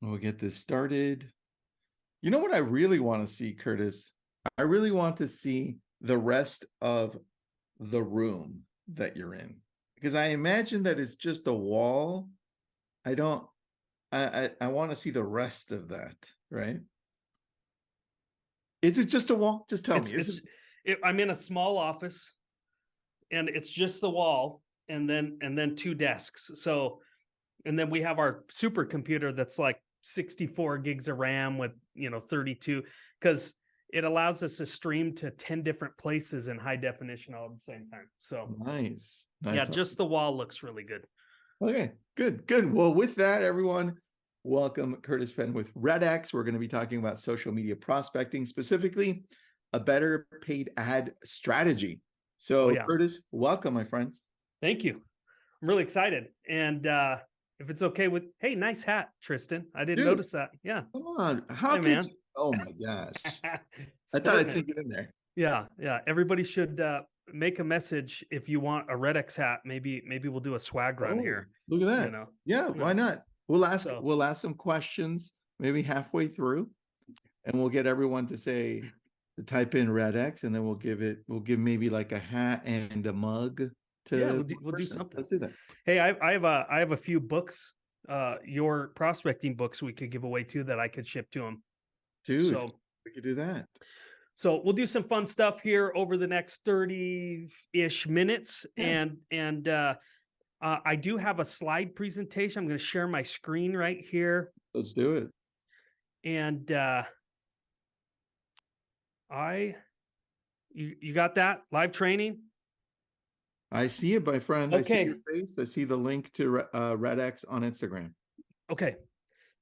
We'll get this started. You know what I really want to see, Curtis? I really want to see the rest of the room that you're in because I imagine that it's just a wall. I don't. I want to see the rest of that, right? Is it just a wall? Just tell me. It's Is it? it's I'm in a small office and it's just the wall and then two desks. So and then we have our supercomputer that's like 64 gigs of RAM with 32 because it allows us to stream to 10 different places in high definition all at the same time. So Nice, yeah, nice. just the wall looks really good. Okay, good, good. Well, with that, everyone, welcome Curtis Fenn with RedX. We're going to be talking about social media prospecting, specifically a better paid ad strategy. Oh So, yeah. Curtis, welcome, my friend. Thank you. I'm really excited. And if it's okay with, hey, nice hat, Tristan. I didn't Dude, notice that. Yeah. come on. How Hey could man. you? Oh my gosh. I thought I'd Sporting it. take it in there. Yeah, yeah. Everybody should make a message if you want a Red X hat. Maybe we'll do a swag run Oh, here. look at You that. know. Yeah, why No. not? We'll ask So we'll ask some questions maybe halfway through, and we'll get everyone to say to type in Red X, and then we'll give maybe like a hat and a mug yeah, to one we'll do person. something. Let's do that. Hey, I have a few books, your prospecting books we could give away too that I could ship to them. Dude, So we could do that. we'll do some fun stuff here over the next 30-ish minutes, Yeah, and I do have a slide presentation. I'm going to share my screen right here, let's do it. and I you got that live training? I see it, my friend. I see your Okay, face. I see the link to Red X on Instagram. okay.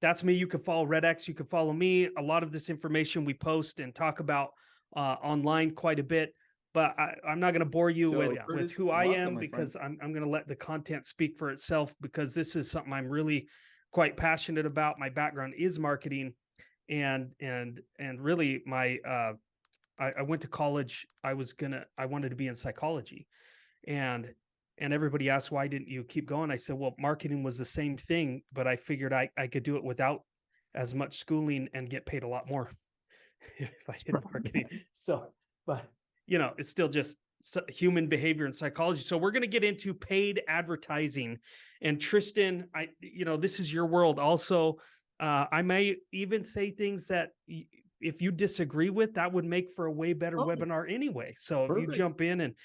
That's me. You can follow RedX. You can follow me. A lot of this information we post and talk about online quite a bit. But I'm not going to bore you with So, with Curtis, who I welcome, am my friend. because I'm going to let the content speak for itself because this is something I'm really quite passionate about. My background is marketing, and really my I went to college. I wanted to be in psychology, and everybody asked, why didn't you keep going? I said, well, marketing was the same thing, but I figured I could do it without as much schooling and get paid a lot more if I did marketing. So, but it's still just human behavior and psychology. So we're going to get into paid advertising. And Tristan, this is your world also. I may even say things that if you disagree with, that would make for a way better Oh, webinar anyway. So if you perfect. jump in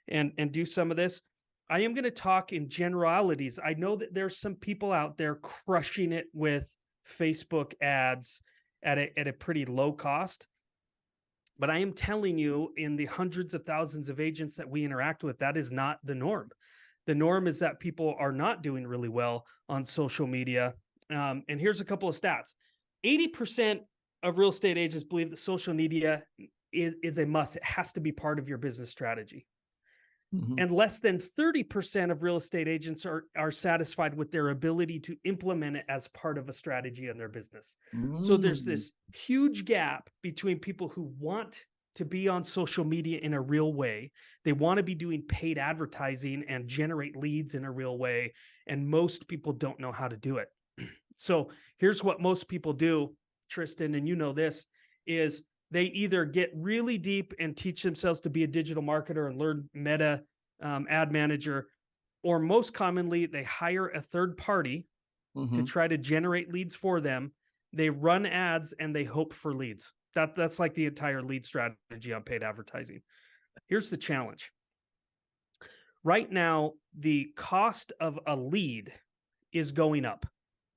and do some of this, I am going to talk in generalities. I know that there's some people out there crushing it with Facebook ads at a pretty low cost. But I am telling you, in the hundreds of thousands of agents that we interact with, that is not the norm. The norm is that people are not doing really well on social media. And here's a couple of stats: 80% of real estate agents believe that social media is a must. It has to be part of your business strategy. Mhm. And less than 30% of real estate agents are satisfied with their ability to implement it as part of a strategy in their business. So there's Mm. this huge gap between people who want to be on social media in a real way. They want to be doing paid advertising and generate leads in a real way. And most people don't know how to do it. So here's what most people do, Tristan, and you know this, is they either get really deep and teach themselves to be a digital marketer and learn meta ad manager, or most commonly, they hire a third party to Mhm. try to generate leads for them. They run ads and they hope for leads. That's like the entire lead strategy on paid advertising. Here's the challenge. Right now, the cost of a lead is going up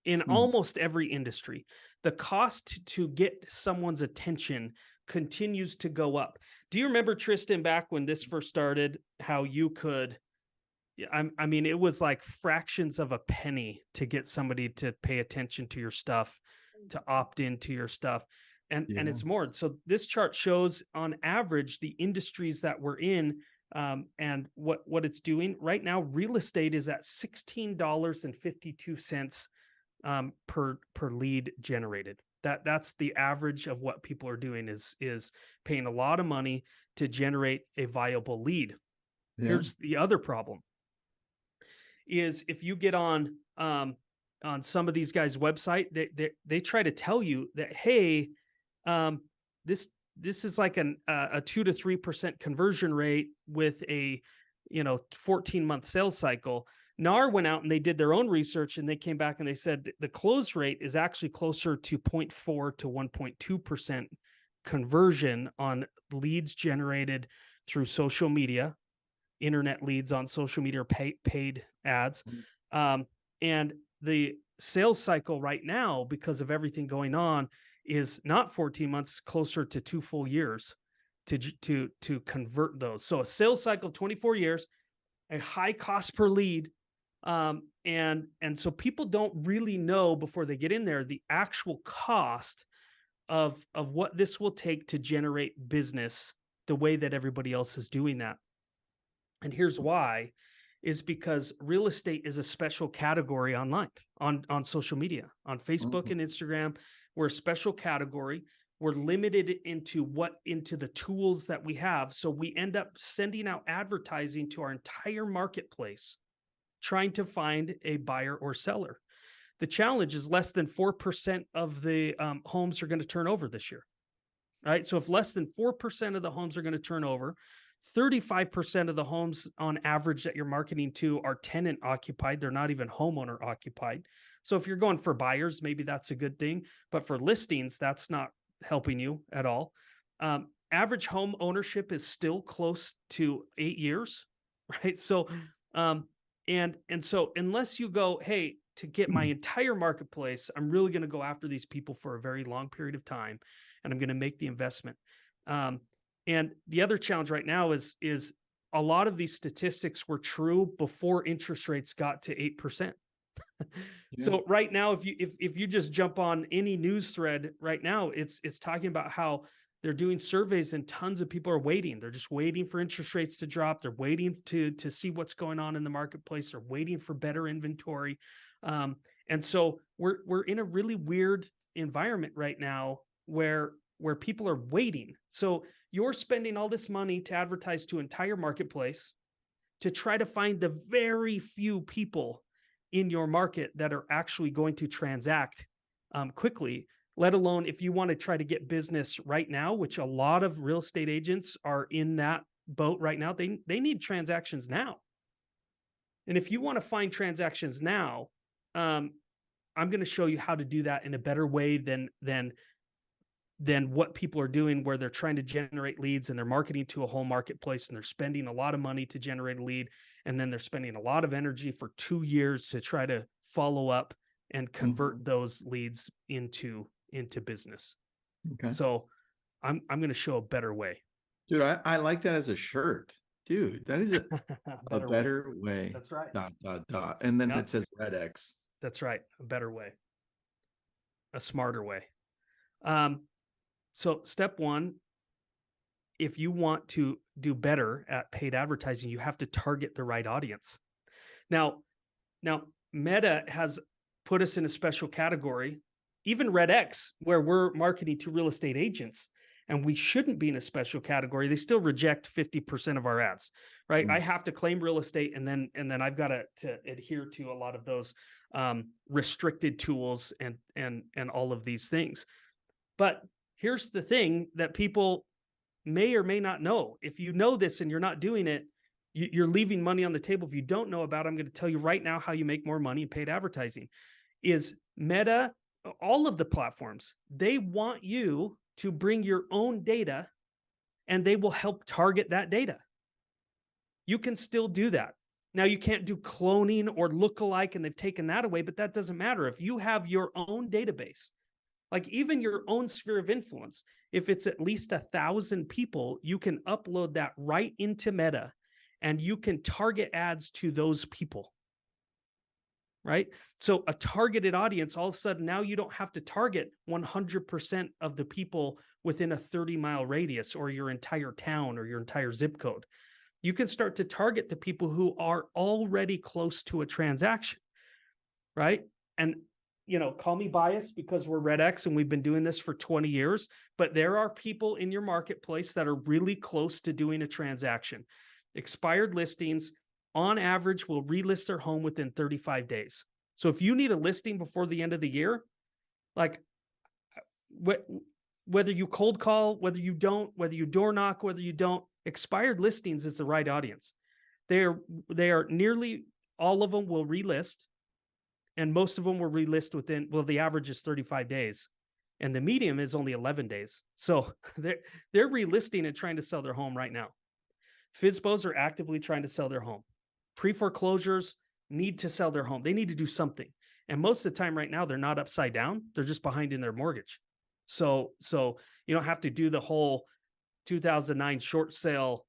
in Mhm. almost every industry. The cost to get someone's attention continues to go up. Do you remember, Tristan, back when this first started, how you could? I mean, it was like fractions of a penny to get somebody to pay attention to your stuff, to opt into your stuff. And it's Yes. more. So this chart shows on average the industries that we're in, and what it's doing right now. Real estate is at $16.52 per lead generated. That's the average of what people are doing is paying a lot of money to generate a viable lead. Yeah. Here's the other problem: is if you get on on some of these guys' website, they try to tell you that, hey, um, this this is like a 2 to 3% conversion rate with a 14-month sales cycle. NAR went out and they did their own research, and they came back and they said the close rate is actually closer to 0.4 to 1.2% conversion on leads generated through social media, internet leads on social media, or paid ads. Mhm. Um, and the sales cycle right now, because of everything going on, is not 14 months, closer to 2 full years to convert those. So a sales cycle of 24 years, a high cost per lead. And so people don't really know before they get in there the actual cost of what this will take to generate business the way that everybody else is doing that. And here's why, is because real estate is a special category online, on social media, on Facebook Mhm. and Instagram. We're a special category. We're limited into the tools that we have. So we end up sending out advertising to our entire marketplace, trying to find a buyer or seller. The challenge is less than 4% of the homes are going to turn over this year. Right. So if less than 4% of the homes are going to turn over, 35% of the homes on average that you're marketing to are tenant occupied. They're not even homeowner occupied. So if you're going for buyers, maybe that's a good thing. But for listings, that's not helping you at all. Average home ownership is still close to 8 years. Right. So, um, and so unless you go, hey, to get my entire marketplace, I'm really going to go after these people for a very long period of time, and I'm going to make the investment. Um, and the other challenge right now is a lot of these statistics were true before interest rates got to 8%. Yeah. So right now, if you just jump on any news thread right now, it's talking about how they're doing surveys and tons of people are waiting. They're just waiting for interest rates to drop. They're waiting to see what's going on in the marketplace. They're waiting for better inventory. And so we're in a really weird environment right now where people are waiting. So you're spending all this money to advertise to entire marketplace to try to find the very few people in your market that are actually going to transact quickly, let alone if you want to try to get business right now, which a lot of real estate agents are in that boat right now. They need transactions now. And if you want to find transactions now, um, I'm going to show you how to do that in a better way than what people are doing, where they're trying to generate leads and they're marketing to a whole marketplace and they're spending a lot of money to generate a lead, and then they're spending a lot of energy for 2 years to try to follow up and Mhm. convert those leads into business. Okay. So I'm going to show a better way. Dude, I like that as a shirt. Dude, that is a Better way. better way. That's right. Dot dot dot. And then Yep, it says red X. that's right. A better way, a smarter way. um so step one, if you want to do better at paid advertising, you have to target the right audience. Now, now Meta has put us in a special category, even Red X, where we're marketing to real estate agents, and we shouldn't be in a special category. They still reject 50% of our ads, right? I Mm. have to claim real estate, and then I've got to adhere to a lot of those restricted tools and all of these things. But here's the thing that people may or may not know. If you know this and you're not doing it, you're leaving money on the table. If you don't know about it, I'm going to tell you right now how you make more money in paid advertising. Is Meta, all of the platforms, they want you to bring your own data, and they will help target that data. You can still do that. Now, you can't do cloning or lookalike, and they've taken that away, but that doesn't matter. If you have your own database, like even your own sphere of influence, if it's at least 1,000 people, you can upload that right into Meta, and you can target ads to those people. Right. So a targeted audience, all of a sudden, now you don't have to target 100% of the people within a 30-mile radius, or your entire town, or your entire zip code. You can start to target the people who are already close to a transaction. Right. And, call me biased because we're Red X and we've been doing this for 20 years, but there are people in your marketplace that are really close to doing a transaction. Expired listings, on average, will relist their home within 35 days. So if you need a listing before the end of the year, like wh- whether you cold call, whether you don't, whether you door knock, whether you don't, expired listings is the right audience. They're they are nearly all of them will relist, and most of them will relist within, well, the average is 35 days and the medium is only 11 days. So they're relisting and trying to sell their home right now. FSBOs are actively trying to sell their home. Pre-foreclosures need to sell their home. They need to do something. And most of the time right now, they're not upside down. They're just behind in their mortgage. So you don't have to do the whole 2009 short sale,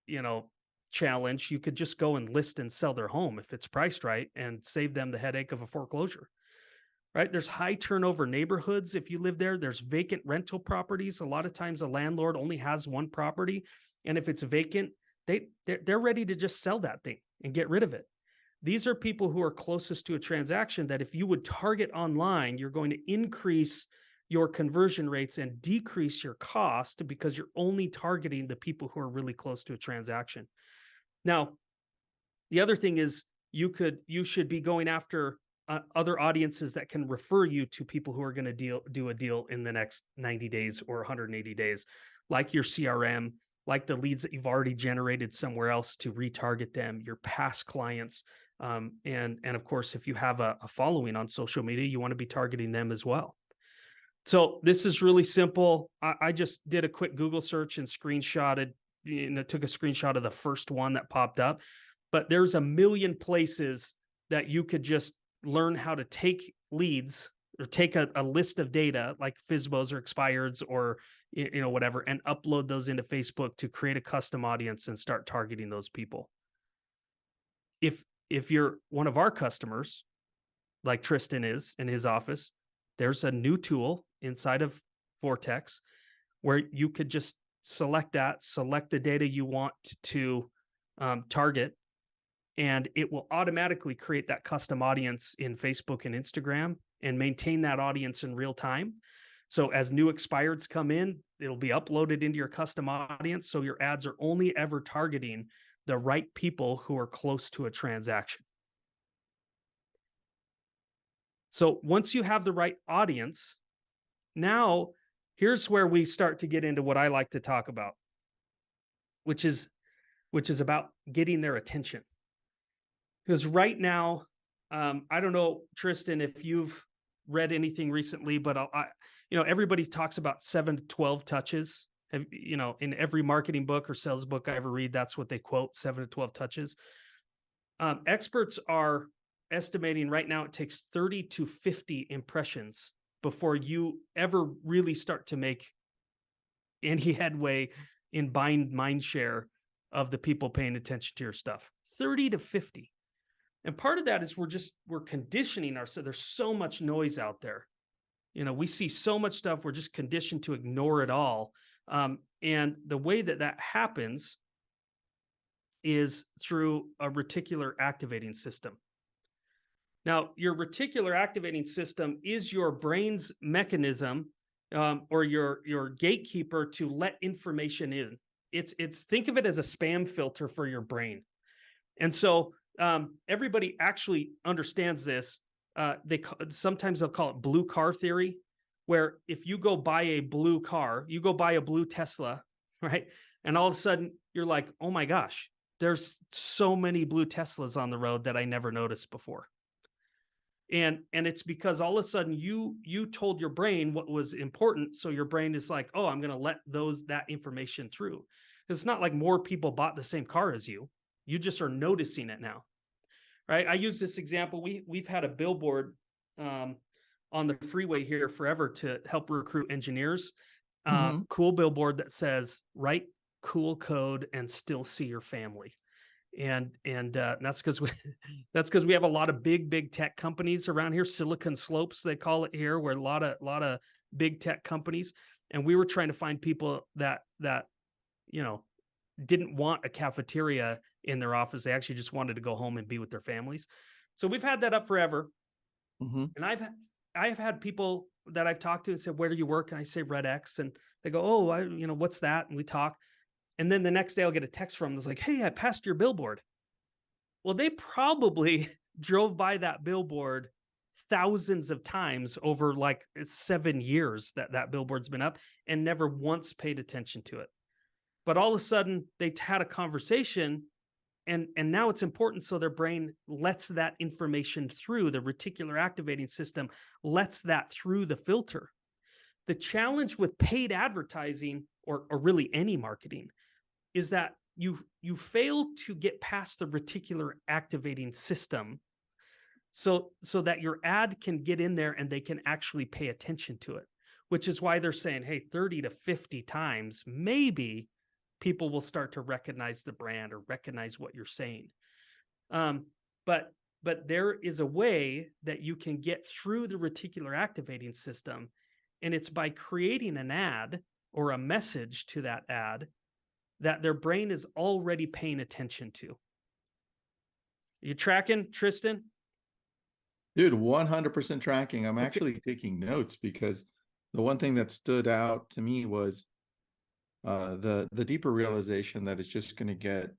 you know, challenge. You could just go and list and sell their home if it's priced right and save them the headache of a foreclosure. Right? There's high turnover neighborhoods if you live there. There's vacant rental properties. A lot of times a landlord only has one property, and if it's vacant, they're ready to just sell that thing and get rid of it. These are people who are closest to a transaction that if you would target online, you're going to increase your conversion rates and decrease your cost because you're only targeting the people who are really close to a transaction. Now, the other thing is you should be going after other audiences that can refer you to people who are going to do a deal in the next 90 days or 180 days, like your CRM, like the leads that you've already generated somewhere else to retarget them, your past clients, and of course, if you have a following on social media, you want to be targeting them as well. So this is really simple. I just did a quick Google search and screenshotted, took a screenshot of the first one that popped up. But there's a million places that you could just learn how to take leads or take a list of data like FSBOs or expireds or whatever, and upload those into Facebook to create a custom audience and start targeting those people. If you're one of our customers, like Tristan is in his office, there's a new tool inside of Vortex where you could just select the data you want to target, and it will automatically create that custom audience in Facebook and Instagram and maintain that audience in real time. So as new expireds come in, it'll be uploaded into your custom audience. So your ads are only ever targeting the right people who are close to a transaction. So once you have the right audience, now here's where we start to get into what I like to talk about, which is about getting their attention. Because right now, I don't know, Tristan, if you've read anything recently, but everybody talks about 7 to 12 touches. In every marketing book or sales book I ever read, that's what they quote: 7 to 12 touches. Experts are estimating right now it takes 30 to 50 impressions before you ever really start to make any headway in buying mind share of the people paying attention to your stuff. 30 to 50. And part of that is we're conditioning ourselves. There's so much noise out there. We see so much stuff. We're just conditioned to ignore it all. And the way that happens is through a reticular activating system. Now, your reticular activating system is your brain's mechanism, or your gatekeeper to let information in. It's think of it as a spam filter for your brain. And so everybody actually understands this. Sometimes they'll call it blue car theory, where if you go buy a blue car, you go buy a blue Tesla, right? And all of a sudden you're like, oh my gosh, there's so many blue Teslas on the road that I never noticed before. And it's because all of a sudden you told your brain what was important. So your brain is like, oh, I'm going to let that information through. It's not like more people bought the same car as you. You just are noticing it now, right? I use this example. We've had a billboard on the freeway here forever to help recruit engineers. Cool billboard that says, write cool code and still see your family. And that's because we have a lot of big tech companies around here. Silicon Slopes, they call it here, where a lot of big tech companies. And we were trying to find people that didn't want a cafeteria in their office. They actually just wanted to go home and be with their families. So we've had that up forever. And I've had people that I've talked to and said, where do you work? And I say Red X, and they go, oh, what's that? And we talk. And then the next day I'll get a text from them that's like, hey, I passed your billboard. Well, they probably drove by that billboard thousands of times over like 7 years that that billboard's been up and never once paid attention to it. But all of a sudden they had a conversation and now it's important, so their brain lets that information through. The reticular activating system lets that through the filter. The challenge with paid advertising or really any marketing is that you fail to get past the reticular activating system so that your ad can get in there and they can actually pay attention to it, which is why they're saying, hey, 30 to 50 times maybe people will start to recognize the brand or recognize what you're saying. um, but but there is a way that you can get through the reticular activating system, and it's by creating an ad or a message to that ad that their brain is already paying attention to. You tracking, Tristan? Dude, 100% tracking. I'm Okay. actually taking notes because the one thing that stood out to me was the deeper realization that it's just going to get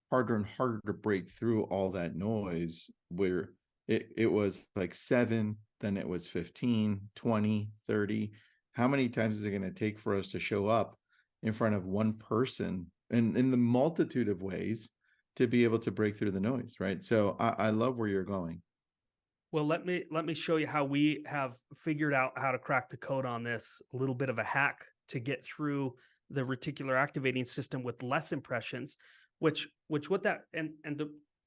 harder and harder to break through all that noise, where it was like 7, then it was 15, 20, 30. How many times is it going to take for us to show up in front of one person and in the multitude of ways to be able to break through the noise, right? So I love where you're going. Well, let me show you how we have figured out how to crack the code on this. A little bit of a hack to get through the reticular activating system with less impressions, which what that and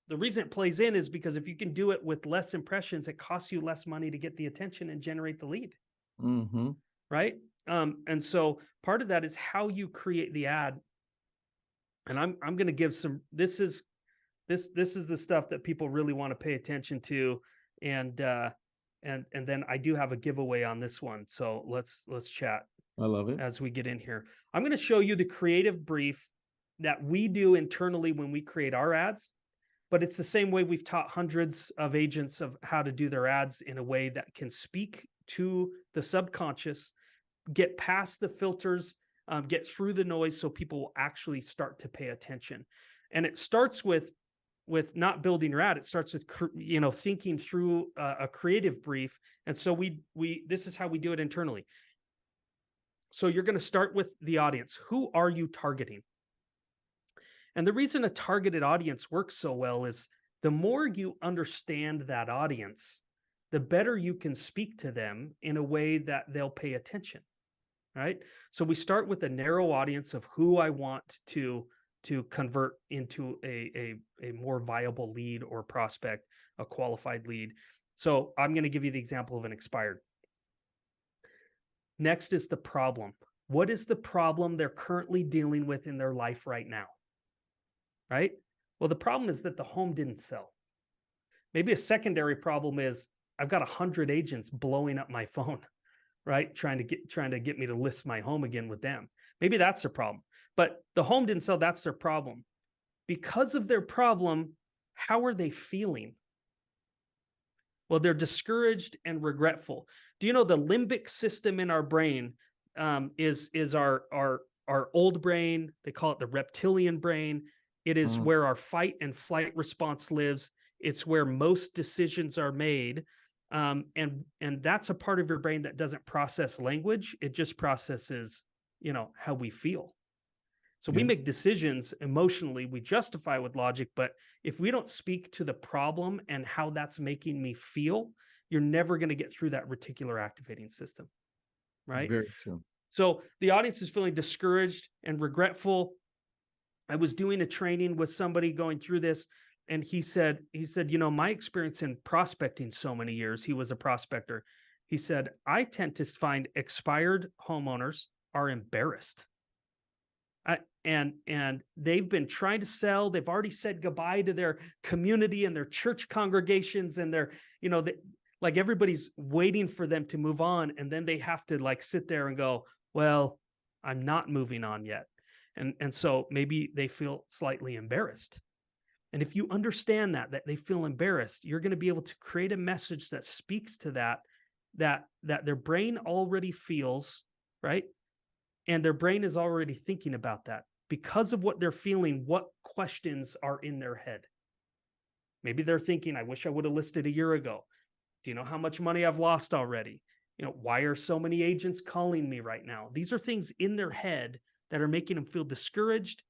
the reason it plays in is because if you can do it with less impressions, it costs you less money to get the attention and generate the lead, Mm-hmm. right? And so part of that is how you create the ad. And I'm going to give some. This is the stuff that people really want to pay attention to, and and then I do have a giveaway on this one. So let's chat I love it. as we get in here. I'm going to show you the creative brief that we do internally when we create our ads, but it's the same way we've taught hundreds of agents of how to do their ads in a way that can speak to the subconscious, get past the filters, get through the noise so people will actually start to pay attention. And it starts with not building your ad. It starts with thinking through a creative brief. And so we this is how we do it internally. So you're going to start with the audience. Who are you targeting? And the reason a targeted audience works so well is the more you understand that audience, the better you can speak to them in a way that they'll pay attention, right? So we start with a narrow audience of who I want to convert into a more viable lead or prospect, a qualified lead. So I'm going to give you the example of an expired. Next is the problem. What is the problem they're currently dealing with in their life right now? Right? Well, the problem is that the home didn't sell. Maybe a secondary problem is I've got 100 agents blowing up my phone, right? Trying to get me to list my home again with them. Maybe that's their problem. But the home didn't sell, that's their problem. Because of their problem, how are they feeling? Well, they're discouraged and regretful. Do you know the limbic system in our brain is our old brain? They call it the reptilian brain. It is Mm, where our fight and flight response lives. It's where most decisions are made, and that's a part of your brain that doesn't process language. It just processes, how we feel. So we yeah, make decisions emotionally, we justify with logic, but if we don't speak to the problem and how that's making me feel, you're never going to get through that reticular activating system, right? very true. So the audience is feeling discouraged and regretful. I was doing a training with somebody going through this, and he said, my experience in prospecting so many years, he was a prospector. He said, I tend to find expired homeowners are embarrassed. And they've been trying to sell. They've already said goodbye to their community and their church congregations, and they're, like everybody's waiting for them to move on, and then they have to like sit there and go, well, I'm not moving on yet. And so maybe they feel slightly embarrassed. And if you understand that they feel embarrassed, you're going to be able to create a message that speaks to that their brain already feels, right? And their brain is already thinking about that. Because of what they're feeling, what questions are in their head? Maybe they're thinking, I wish I would have listed a year ago. Do you know how much money I've lost already? Why are so many agents calling me right now? These are things in their head that are making them feel discouraged,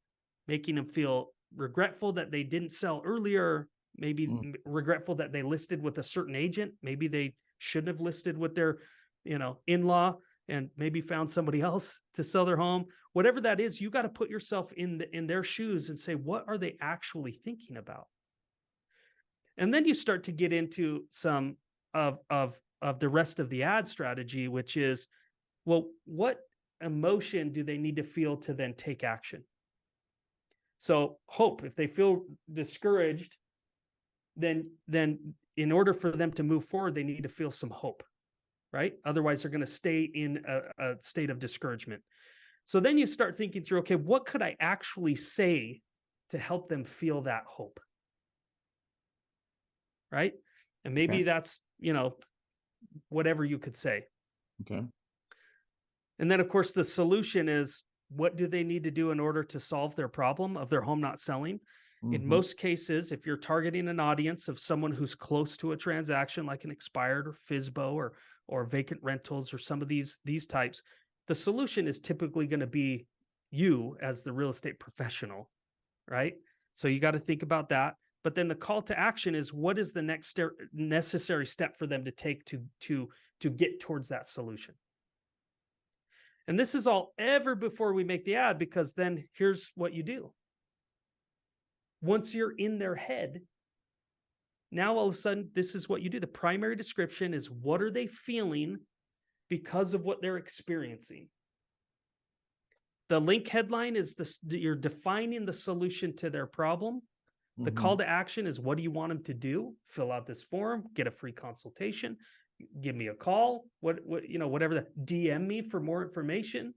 making them feel regretful that they didn't sell earlier, maybe Mm. regretful that they listed with a certain agent. Maybe they shouldn't have listed with their, in-law and maybe found somebody else to sell their home. Whatever that is, you got to put yourself in their shoes and say, what are they actually thinking about? And then you start to get into some of the rest of the ad strategy, which is, well, what emotion do they need to feel to then take action? So hope, if they feel discouraged, then in order for them to move forward, they need to feel some hope, right? Otherwise, they're going to stay in a state of discouragement. So then you start thinking through, okay, what could I actually say to help them feel that hope? Right. And maybe Okay. that's, whatever you could say. Okay. And then, of course, the solution is, what do they need to do in order to solve their problem of their home not selling? In Hmm. most cases, if you're targeting an audience of someone who's close to a transaction, like an expired or FISBO or vacant rentals or some of these types, the solution is typically going to be you as the real estate professional, right? So you got to think about that. But then the call to action is, what is the next necessary step for them to take to get towards that solution? And this is all ever before we make the ad, because then here's what you do. Once you're in their head, now all of a sudden, this is what you do. The primary description is, what are they feeling because of what they're experiencing? The link headline is this: you're defining the solution to their problem. The Hmm. call to action is, what do you want them to do? Fill out this form, get a free consultation, give me a call, whatever that, DM me for more information.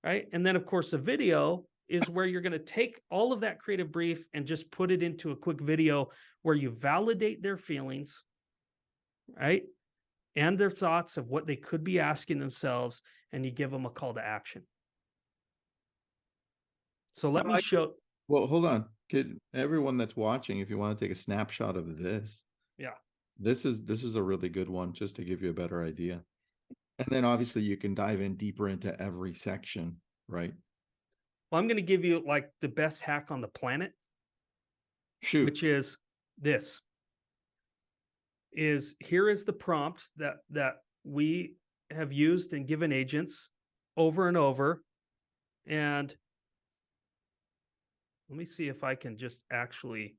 Right. And then, of course, a video is where you're going to take all of that creative brief and just put it into a quick video where you validate their feelings, right? And their thoughts of what they could be asking themselves, and you give them a call to action. So I let me like it. show. Well, hold on. Kid, everyone that's watching, if you want to take a snapshot of this, Yeah. this is a really good one just to give you a better idea. And then obviously you can dive in deeper into every section, right? Well, I'm going to give you like the best hack on the planet, Shoot. which is this: is here is the prompt that we have used and given agents over and over. And let me see if I can just actually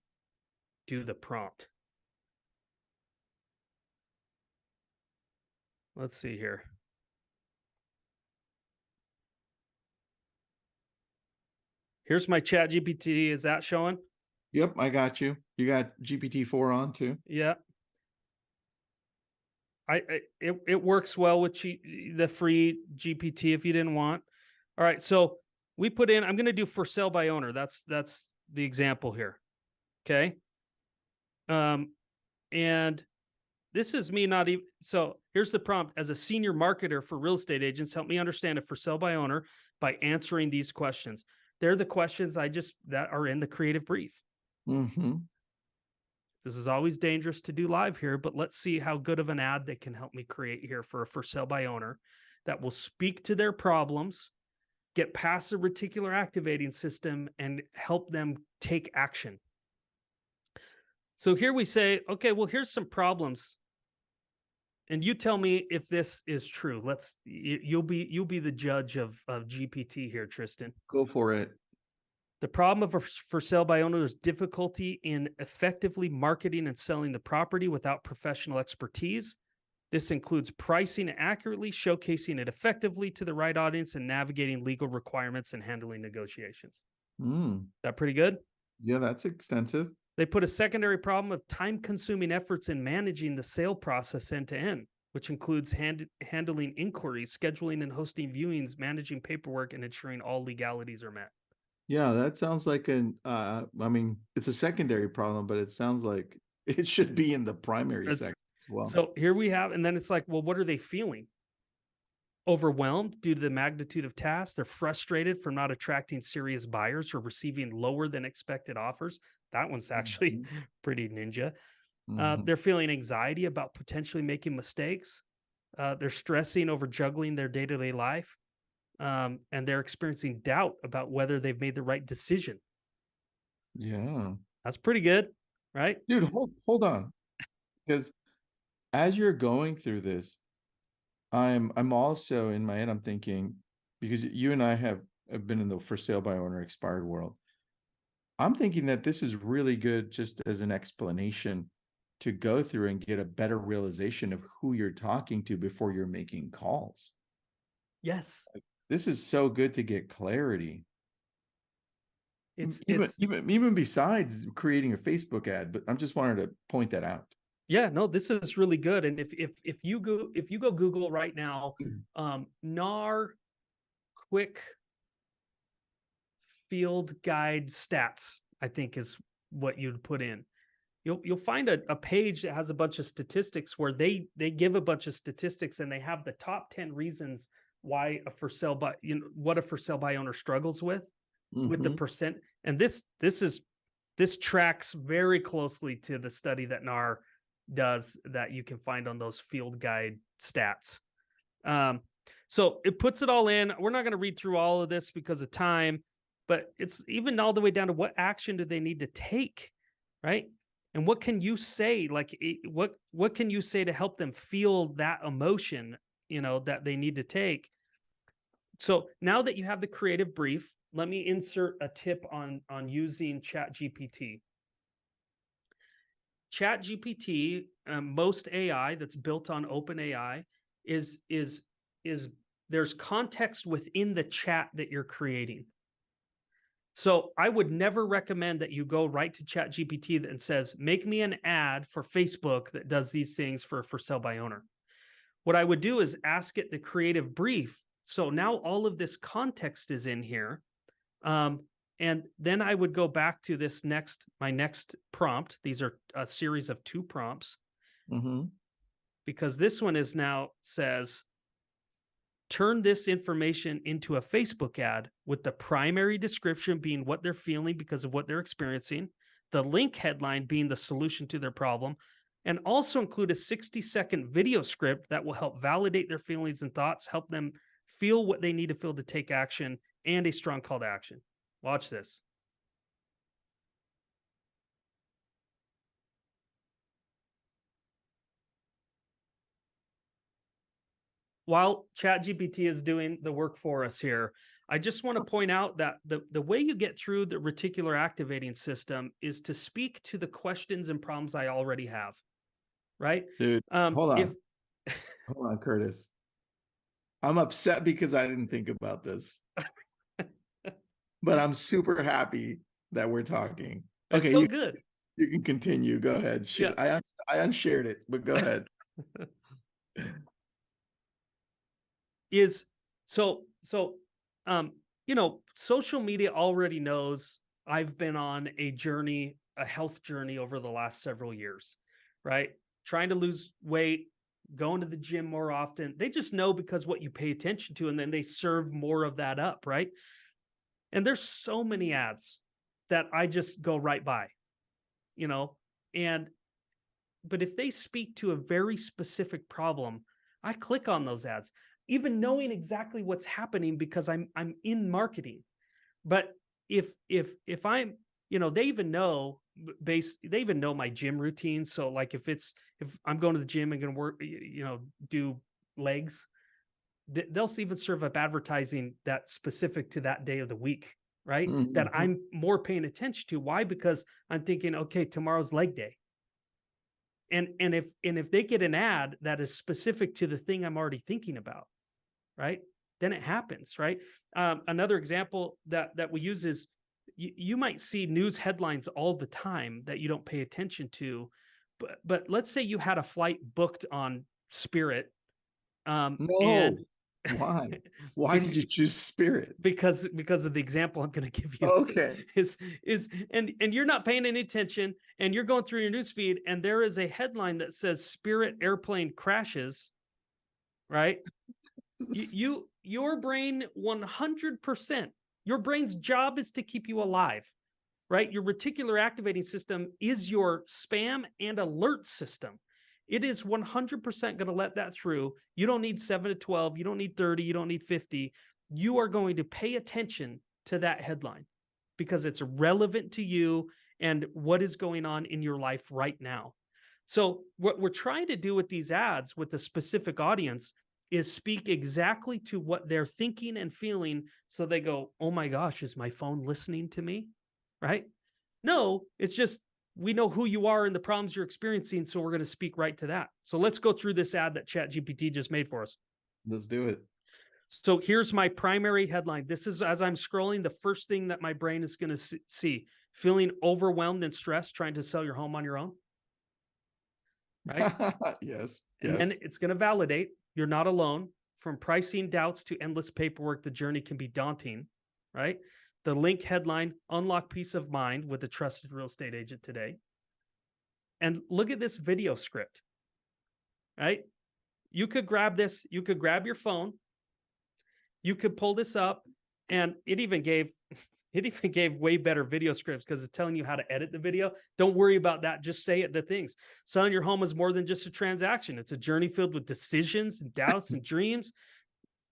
do the prompt. Let's see here. Here's my chat GPT. Is that showing? Yep, I got you. You got GPT-4 on too? Yeah. It works well with the free GPT if you didn't want. All right. So we put in, I'm going to do for sale by owner. That's the example here. Okay. And this is me not even, so here's the prompt: as a senior marketer for real estate agents, help me understand a for sale by owner by answering these questions. They're the questions that are in the creative brief. Mm-hmm. This is always dangerous to do live here, but let's see how good of an ad they can help me create here for a for sale by owner that will speak to their problems, get past the reticular activating system, and help them take action. So here we say, okay, well, here's some problems, and you tell me if this is true. You'll be the judge of GPT here, Tristan. Go for it. The problem of for sale by owner is difficulty in effectively marketing and selling the property without professional expertise. This includes pricing accurately, showcasing it effectively to the right audience, and navigating legal requirements and handling negotiations. Mm. That pretty good? Yeah, that's extensive. They put a secondary problem of time-consuming efforts in managing the sale process end to end, which includes handling inquiries, scheduling and hosting viewings, managing paperwork, and ensuring all legalities are met. Yeah, that sounds like I mean, it's a secondary problem, but it sounds like it should be in the primary That's, section as well. so here we have, and then it's like, well, what are they feeling? overwhelmed due to the magnitude of tasks. They're frustrated from not attracting serious buyers or receiving lower than expected offers. That one's actually Mhm, pretty ninja. mhm. They're feeling anxiety about potentially making mistakes. They're stressing over juggling their day to day life. And they're experiencing doubt about whether they've made the right decision. Yeah. That's pretty good, right? Dude, hold on. Because as you're going through this, I'm also in my head, I'm thinking, because you and I have been in the for sale by owner expired world. I'm thinking that this is really good just as an explanation to go through and get a better realization of who you're talking to before you're making calls. Yes. This is so good to get clarity. Even It's even even besides creating a Facebook ad, but I'm just wanted to point that out. Yeah, no, this is really good. And if you go Google right now, NAR quick field guide stats, I think is what you'd put in. You'll find a page that has a bunch of statistics where they give a bunch of statistics and they have the top 10 reasons why a for sale by what a for sale by owner struggles with the Mhm, percent. And this tracks very closely to the study that NAR does that you can find on those field guide stats. Um, so it puts it all in. We're not going to read through all of this because of time, but it's even all the way down to what action do they need to take, right? And what can you say? Like, what can you say to help them feel that emotion, that they need to take? So now that you have the creative brief, let me insert a tip on using Chat GPT. Chat GPT, most AI that's built on OpenAI is there's context within the chat that you're creating. So I would never recommend that you go right to Chat GPT and says, make me an ad for Facebook that does these things for sale by owner. What I would do is ask it the creative brief. So now all of this context is in here. Um, and then I would go back to my next prompt. These are a series of 2 prompts mhm. because this one is now says, turn this information into a Facebook ad with the primary description being what they're feeling because of what they're experiencing, the link headline being the solution to their problem, and also include a 60-second video script that will help validate their feelings and thoughts, help them feel what they need to feel to take action, and a strong call to action. Watch this. While ChatGPT is doing the work for us here, I just want to point out that the way you get through the reticular activating system is to speak to the questions and problems I already have, right? Dude, hold If on. Hold on, Curtis. I'm upset because I didn't think about this, but I'm super happy that we're talking. it's Okay, so good, you can continue. Go ahead. yeah. Shit, I unshared it, but go ahead. Is so social media already knows I've been on a journey, a health journey over the last several years, right? Trying to lose weight, going to the gym more often. They just know because what you pay attention to, and then they serve more of that up, right? And there's so many ads that I just go right by, you know, and but if they speak to a very specific problem, I click on those ads, even knowing exactly what's happening because I'm in marketing. But if I'm, they even know they even know my gym routine. So like if I'm going to the gym and gonna work, do legs, they'll even serve up advertising that specific to that day of the week, right? That Mhm. I'm more paying attention to. Why? Because I'm thinking, okay, tomorrow's leg day, and if they get an ad that is specific to the thing I'm already thinking about, right? Then it happens, right? Another example that we use is you might see news headlines all the time that you don't pay attention to, but let's say you had a flight booked on Spirit, and No. Why? Why did bec- you choose Spirit? because of the example I'm going to give you Okay. and you're not paying any attention and you're going through your news feed and there is a headline that says Spirit airplane crashes, right? Your brain 100%, your brain's job is to keep you alive, right? Your reticular activating system is your spam and alert system. It is 100% going to let that through. You don't need 7 to 12, you don't need 30, you don't need 50. You are going to pay attention to that headline because it's relevant to you and what is going on in your life right now. So, what we're trying to do with these ads with a specific audience is speak exactly to what they're thinking and feeling. So they go, oh my gosh, is my phone listening to me? Right? No, it's just we know who you are and the problems you're experiencing. So we're going to speak right to that. So let's go through this ad that ChatGPT just made for us. Let's do it. So here's my primary headline. This is, as I'm scrolling, the first thing that my brain is going to see. Feeling overwhelmed and stressed trying to sell your home on your own. Right? Yes. And then it's going to validate you're not alone. From pricing doubts to endless paperwork, the journey can be daunting. Right? The link headline, unlock peace of mind with a trusted real estate agent today. And look at this video script. Right? You could grab this, you could grab your phone, you could pull this up, and it even gave way better video scripts because it's telling you how to edit the video. Don't worry about that. Just say it, the things. Selling your home is more than just a transaction. It's a journey filled with decisions and doubts and dreams.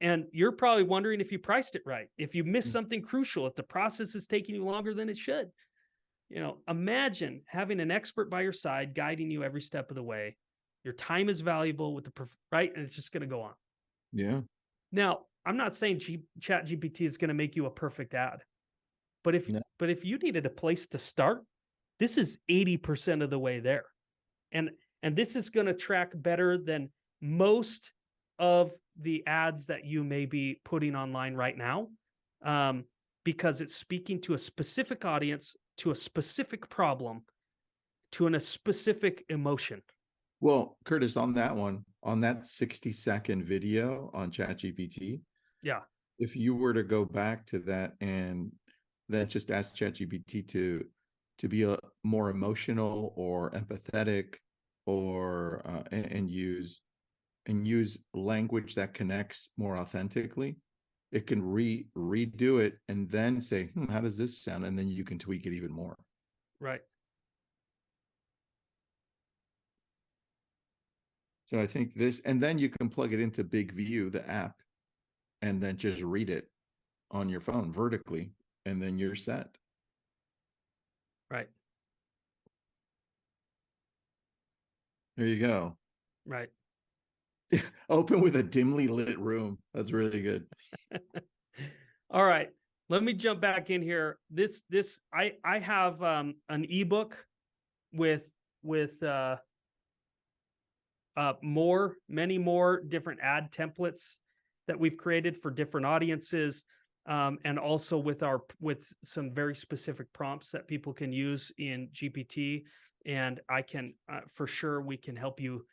And you're probably wondering if you priced it right, if you missed something crucial, if the process is taking you longer than it should. Imagine having an expert by your side guiding you every step of the way. Your time is valuable with right? And it's just going to go on. Yeah. Now, I'm not saying ChatGPT is going to make you a perfect ad. But if you needed a place to start, this is 80% of the way there. And this is going to track better than most of the ads that you may be putting online right now, because it's speaking to a specific audience, to a specific problem, to a specific emotion. Well, Curtis, on that one, on that 60-second video on ChatGPT, yeah, if you were to go back to that and then just ask ChatGPT to be a more emotional or empathetic or and use language that connects more authentically, it can redo it and then say, how does this sound? And then you can tweak it even more. right. So I think this, and then you can plug it into Big View, the app, and then just read it on your phone vertically, and then you're set. Right. There you go. Right. Open with a dimly lit room. That's really good. All right. Let me jump back in here. I have an ebook with many more different ad templates that we've created for different audiences, and also with some very specific prompts that people can use in GPT. And I can for sure we can help you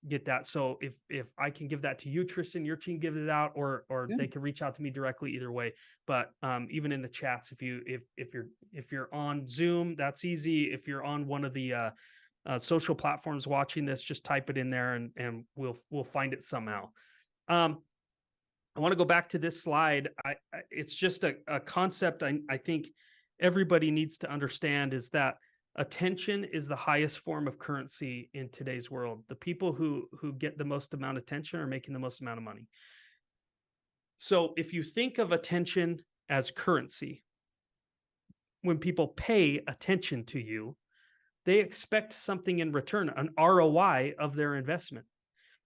get that. So if I can give that to you, Tristan, your team gives it out, or Yeah. they can reach out to me directly, either way. But even in the chats, if you're on Zoom, that's easy. If you're on one of the social platforms watching this, just type it in there and we'll find it somehow. I want to go back to this slide. It's just a concept I think everybody needs to understand, is that attention is the highest form of currency in today's world. The people who get the most amount of attention are making the most amount of money. So if you think of attention as currency, when people pay attention to you, they expect something in return, an ROI of their investment.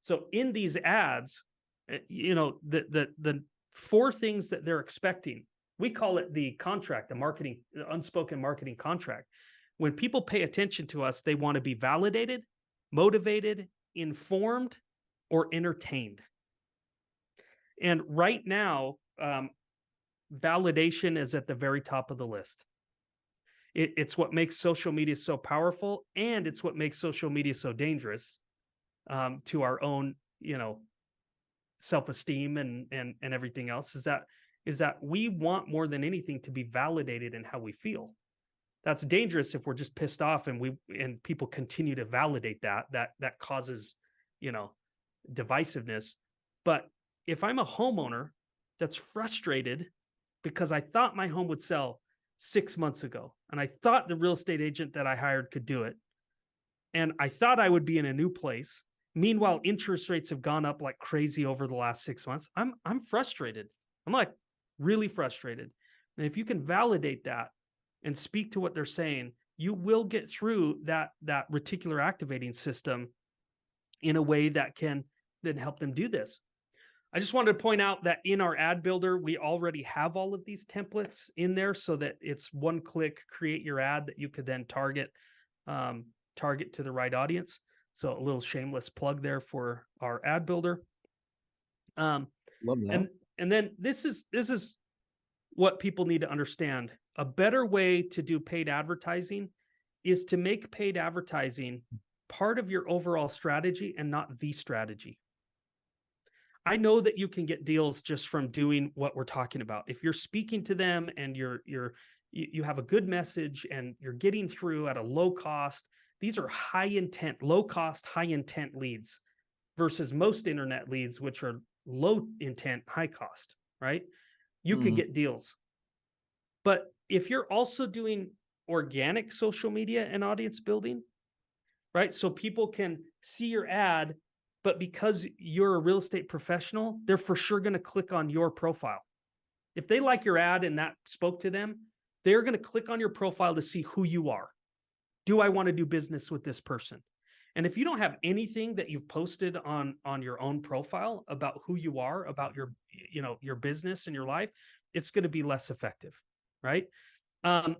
So in these ads, the four things that they're expecting, we call it the contract, the unspoken marketing contract. When people pay attention to us, they want to be validated, motivated, informed, or entertained. And right now, validation is at the very top of the list. It's what makes social media so powerful, and it's what makes social media so dangerous to our own, self-esteem and everything else. Is that we want more than anything to be validated in how we feel. That's dangerous if we're just pissed off and people continue to validate that causes, divisiveness. But if I'm a homeowner that's frustrated because I thought my home would sell 6 months ago, and I thought the real estate agent that I hired could do it, and I thought I would be in a new place. Meanwhile, interest rates have gone up like crazy over the last 6 months. I'm frustrated. I'm like really frustrated. And if you can validate that and speak to what they're saying, you will get through that reticular activating system in a way that can then help them do this. I just wanted to point out that in our ad builder, we already have all of these templates in there so that it's one click, create your ad that you could then um, target to the right audience. So a little shameless plug there for our ad builder. Um, Love that. and then this is what people need to understand. A better way to do paid advertising is to make paid advertising part of your overall strategy and not the strategy. I know that you can get deals just from doing what we're talking about. If you're speaking to them and you have a good message and you're getting through at a low cost, these are high intent, low cost, high intent leads versus most internet leads, which are low intent, high cost, right? You could Mhm. get deals. But if you're also doing organic social media and audience building, right? So people can see your ad, but because you're a real estate professional, they're for sure going to click on your profile. If they like your ad and that spoke to them, they're going to click on your profile to see who you are. Do I want to do business with this person? And if you don't have anything that you've posted on your own profile about who you are, about your business and your life, it's going to be less effective, right?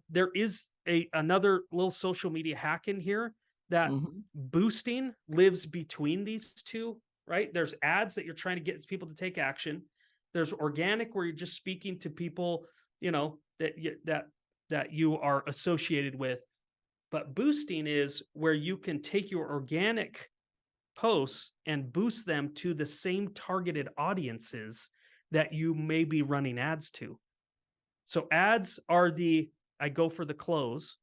There is another little social media hack in here that Mhm. boosting lives between these two, right? There's ads that you're trying to get people to take action. There's organic where you're just speaking to people, that you are associated with. But boosting is where you can take your organic posts and boost them to the same targeted audiences that you may be running ads to. So ads are I go for the close.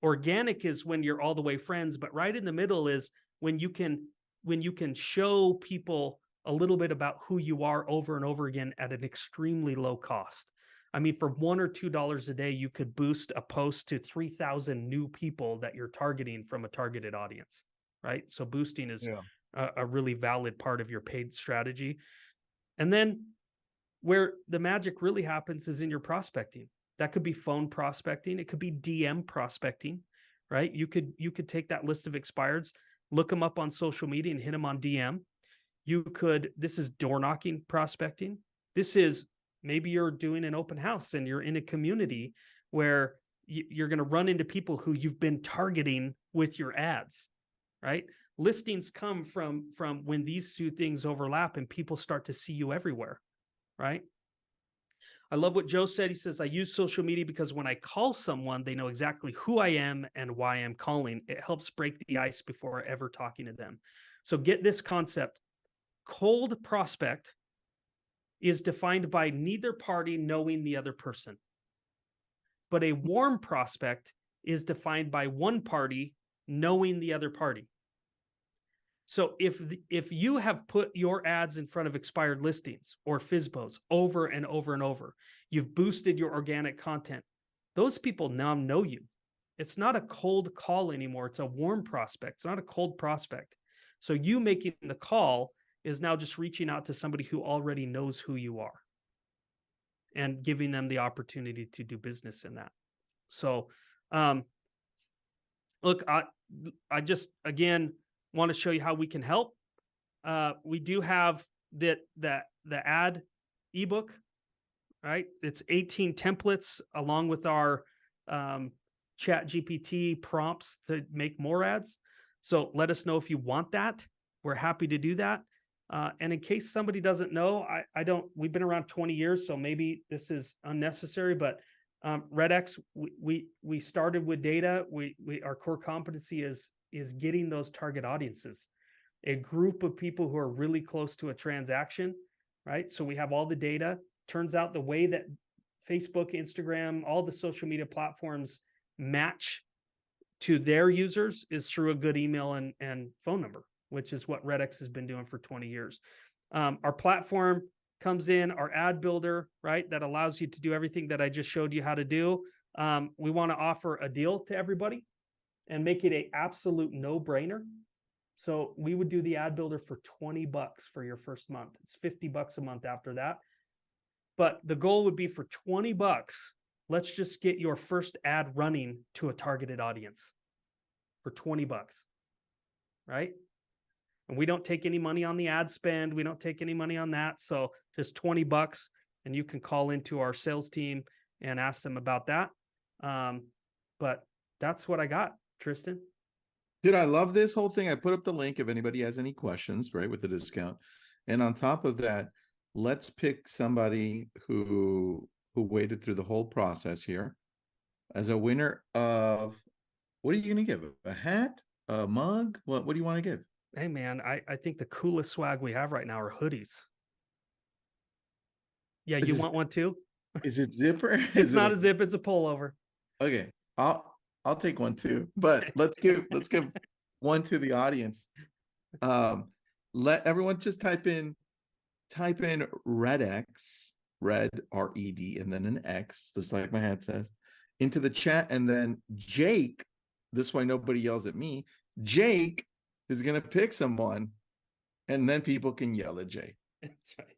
Organic is when you're all the way friends, but right in the middle is when you can show people a little bit about who you are over and over again at an extremely low cost. I mean, for $1 or $2 a day, you could boost a post to 3,000 new people that you're targeting from a targeted audience, right? So boosting is Yeah. a really valid part of your paid strategy. And then where the magic really happens is in your prospecting. That could be phone prospecting, it could be DM prospecting, right? You could take that list of expireds, look them up on social media and hit them on DM. This is door knocking prospecting. This is maybe you're doing an open house and you're in a community where you're going to run into people who you've been targeting with your ads, right? Listings come from when these two things overlap and people start to see you everywhere, right? I love what Joe said. He says, I use social media because when I call someone, they know exactly who I am and why I'm calling. It helps break the ice before ever talking to them. So get this concept. Cold prospect is defined by neither party knowing the other person, but a warm prospect is defined by one party knowing the other party. So if you have put your ads in front of expired listings or FSBOs over and over and over, you've boosted your organic content. Those people now know you. It's not a cold call anymore. It's a warm prospect. It's not a cold prospect. So you making the call is now just reaching out to somebody who already knows who you are and giving them the opportunity to do business in that. So, um, look, I just again want to show you how we can help. We do have the ad ebook, right? It's 18 templates along with our chat GPT prompts to make more ads. So let us know if you want that. We're happy to do that. And in case somebody doesn't know, we've been around 20 years, so maybe this is unnecessary, but RedX, we started with data. Our core competency is getting those target audiences, a group of people who are really close to a transaction, right? So we have all the data. Turns out the way that Facebook, Instagram, all the social media platforms match to their users is through a good email and phone number, which is what RedX has been doing for 20 years. Our platform comes in, our ad builder, right? That allows you to do everything that I just showed you how to do. We want to offer a deal to everybody and make it a absolute no-brainer. So we would do the ad builder for $20 for your first month. It's $50 a month after that. But the goal would be for $20, let's just get your first ad running to a targeted audience for $20, right? And we don't take any money on the ad spend. We don't take any money on that. So just $20, and you can call into our sales team and ask them about that. But that's what I got, Tristan. Dude, I love this whole thing. I put up the link if anybody has any questions, right, with the discount. And on top of that, let's pick somebody who waited through the whole process here as a winner of, what are you going to give? A hat? A mug? What do you want to give? Hey man, I think the coolest swag we have right now are hoodies. Yeah, you want one too? Is it zipper? It's Is it not a zip, it's a pullover. okay? I'll take one too. But let's give one to the audience. Let everyone just type in RedX, red RED, and then an X, just like my hat says, into the chat, and then Jake. This way, nobody yells at me. Jake is gonna pick someone, and then people can yell at Jake. That's right.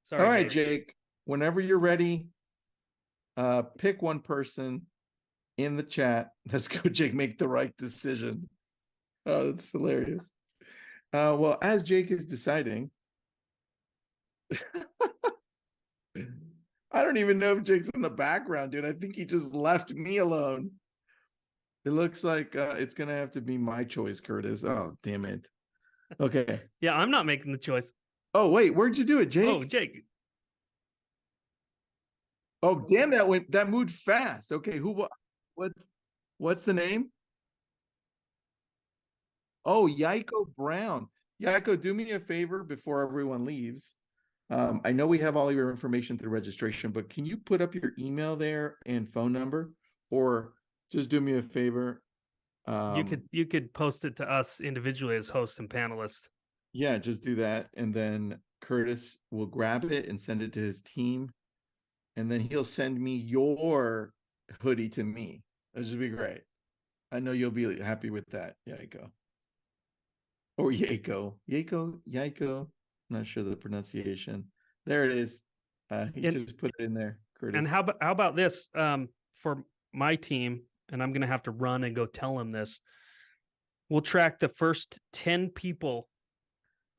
Sorry, All right, Jake. Jake. Whenever you're ready, pick one person in the chat. Let's go, Jake. Make the right decision. Oh, that's hilarious. Well, as Jake is deciding, I don't even know if Jake's in the background, dude. I think he just left me alone. It looks like it's gonna have to be my choice, Curtis. Oh, damn it. Okay. Yeah, I'm not making the choice. Oh, wait, where'd you do it, Jake? Oh, Jake. Oh, damn, that moved fast. Okay, what's the name? Oh, Yaiko Brown. Yaiko, do me a favor before everyone leaves. I know we have all your information through registration, but can you put up your email there and phone number, or just do me a favor? You could post it to us individually as hosts and panelists. Yeah, just do that, and then Curtis will grab it and send it to his team, and then he'll send me your hoodie to me. That should be great. I know you'll be happy with that, Yaiko. Or Yaiko. I'm not sure the pronunciation. There it is. He just put it in there, Curtis. And how about this? For my team, and I'm gonna have to run and go tell him this. We'll track the first 10 people.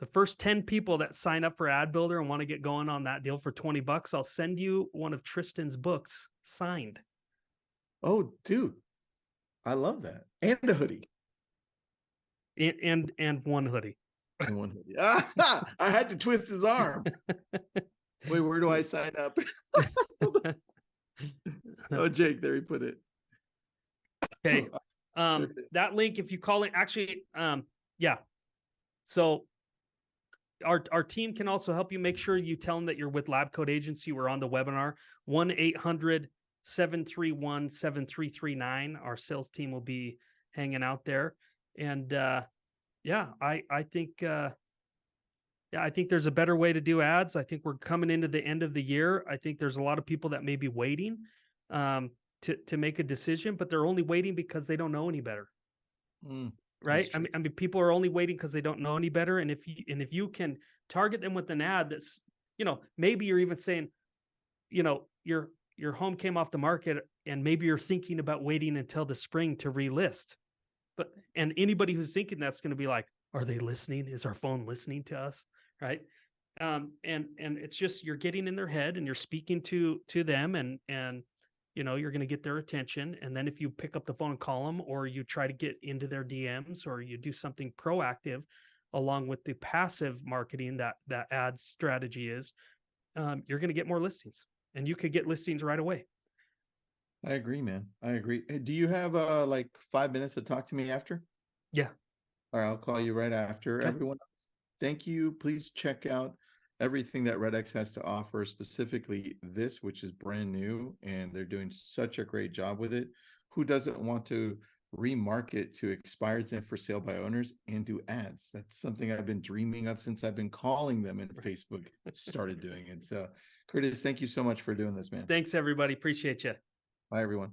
The first 10 people that sign up for Ad Builder and want to get going on that deal for $20, I'll send you one of Tristan's books signed. Oh, dude. I love that. And a hoodie. And one hoodie. And one hoodie. I had to twist his arm. Wait, where do I sign up? Oh, Jake, there he put it. Okay. That link, if you call it, actually, yeah. So our team can also help you. Make sure you tell them that you're with Lab Coat Agency. We're on the webinar. 1-800-731-7339. Our sales team will be hanging out there. And yeah, I think I think there's a better way to do ads. I think we're coming into the end of the year. I think there's a lot of people that may be waiting to make a decision, but they're only waiting because they don't know any better. Right? I mean, people are only waiting because they don't know any better. And if you can target them with an ad that's, maybe you're even saying, your home came off the market and maybe you're thinking about waiting until the spring to relist. And anybody who's thinking that's going to be like, are they listening? Is our phone listening to us? Right. And it's just, you're getting in their head and you're speaking to them and you're going to get their attention. And then if you pick up the phone and call them, or you try to get into their DMs, or you do something proactive along with the passive marketing that ads strategy is, you're going to get more listings, and you could get listings right away. I agree, man. I agree. Hey, do you have like 5 minutes to talk to me after? Yeah. All right, I'll call you right after. Okay. Everyone else, thank you. Please check out everything that RedX has to offer, specifically this, which is brand new, and they're doing such a great job with it. Who doesn't want to remarket to expireds and for sale by owners and do ads. That's something I've been dreaming of since I've been calling them, and Facebook started doing it. So Curtis, thank you so much for doing this, man. Thanks, everybody. Appreciate you. Bye, everyone.